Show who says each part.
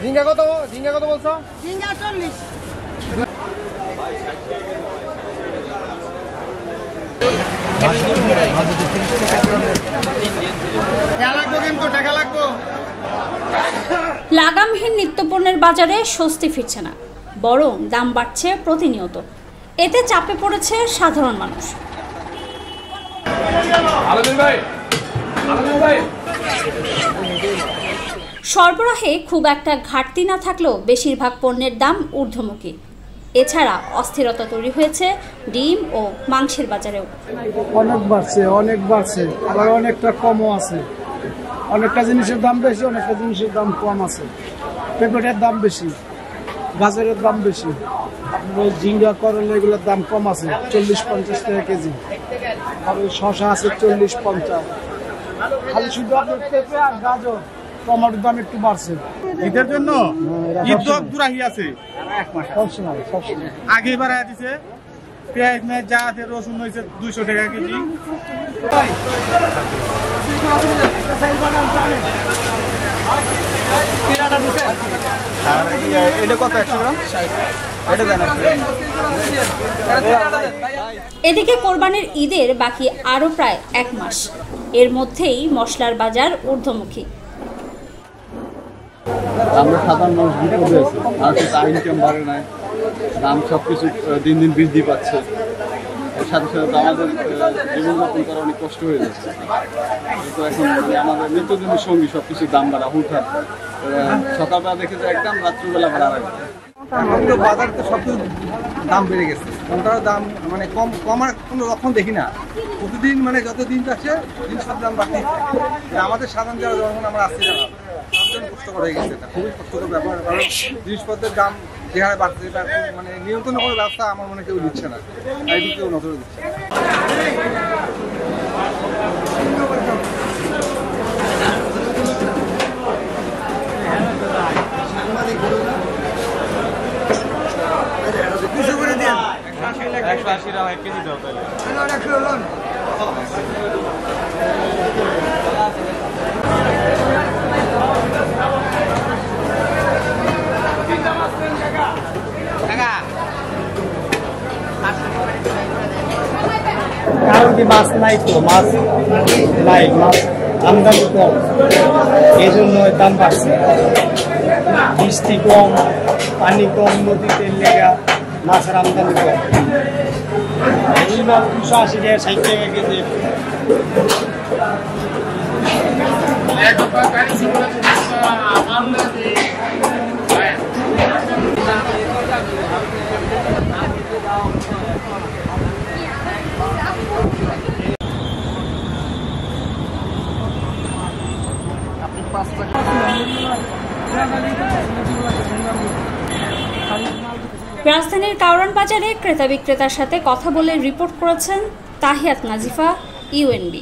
Speaker 1: ঝিঙ্গা কত বলছো?
Speaker 2: ঝিঙ্গা 40।
Speaker 3: লাগামহীন নিত্যপণ্যের বাজারে স্বস্তি ফিরছে না, বরং দাম বাড়ছে প্রতিনিয়ত। এতে চাপে পড়েছে সাধারণ মানুষ। সরবরাহে খুব একটা ঘাটতি না থাকলেও বেশিরভাগ পণ্যের দাম ঊর্ধ্বমুখী। এছাড়া অস্থিরতা তৈরি হয়েছে ডিম ও মাংসের বাজারেও।
Speaker 1: অনেক বাড়ছে, আবার অনেকটা কমও আছে। অনেকটা জিনিসের দাম বেশি, অনেকটা জিনিসের দাম কম আছে। পেঁপেটার দাম বেশি, গাজরের দাম বেশি। আপনার ঝিঙ্গা, করলা এগুলোর দাম কম আছে, 40-50 টাকা কেজি। আর ওই শশা আছে 40-50। খালি শুধু আপনার পেঁপে আর গাজর, টমেটোর দাম একটু বাড়ছে।
Speaker 4: ঈদের জন্য ঈদ তো দুরাহি আছে,
Speaker 1: সবসময়
Speaker 4: আগে বাড়ায় দিছে। পেঁয়াজ মেয়ে যা আছে, রসুন হয়েছে 200 টাকা কেজি।
Speaker 1: এটা কত? 100 গ্রাম।
Speaker 3: এদিকে কোরবানির ঈদের বাকি আরো প্রায় 1 মাস। এর মধ্যেই মশলার বাজার ঊর্ধ্বমুখী।
Speaker 5: আমরা সাধারণ মানুষ বিপদে আছি, মানুষের ইনকাম বাড়ে নাই, দাম সবকিছু দিন দিন বৃদ্ধি পাচ্ছে। এর সাথে সাথে আমাদের জীবনযাপন করা অনেক কষ্ট হয়ে যাচ্ছে। তো এখন আমাদের নিত্যদিনের সঙ্গী সবকিছুর দাম বাড়া হুটহাট। সকালবেলা দেখে যে একদম, রাত্রিবেলা ভাড়া রাখবে।
Speaker 6: বাজারে তো সবকিছু দাম বেড়ে গেছে। কোনটার দাম মানে কমার কোনো লক্ষণ দেখি না। প্রতিদিন মানে যত দিন যাচ্ছে জিনিসের দাম বাড়তেই থাকে। আমাদের সাধারণ যারা যখন আমরা আসছি না, কষ্টকর হয়ে গেছে। এটা খুবই কষ্টকর ব্যাপার, কারণ জিনিসপত্রের দাম যে হারে বাড়ছে, এটা মানে নিয়ন্ত্রণ করার ব্যবস্থা আমার মনে কেউ দিচ্ছে না, এই দিকেও নজরে দিচ্ছে।
Speaker 1: কারণ কি মাছ নাই, তো মাছ নাই, মাছ আমদানি কম, এই জন্য দাম বাড়ছে। বৃষ্টি কম, পানি কম, নদীতে লেগা মাছের আমদানি কম। এই মাছ 280 টাকা, 60 টাকা কেজি।
Speaker 3: রাজধানীর কারওয়ান বাজারে ক্রেতা বিক্রেতার সাথে কথা বলে রিপোর্ট করেছেন তাহিয়াত নাজিফা, UNB।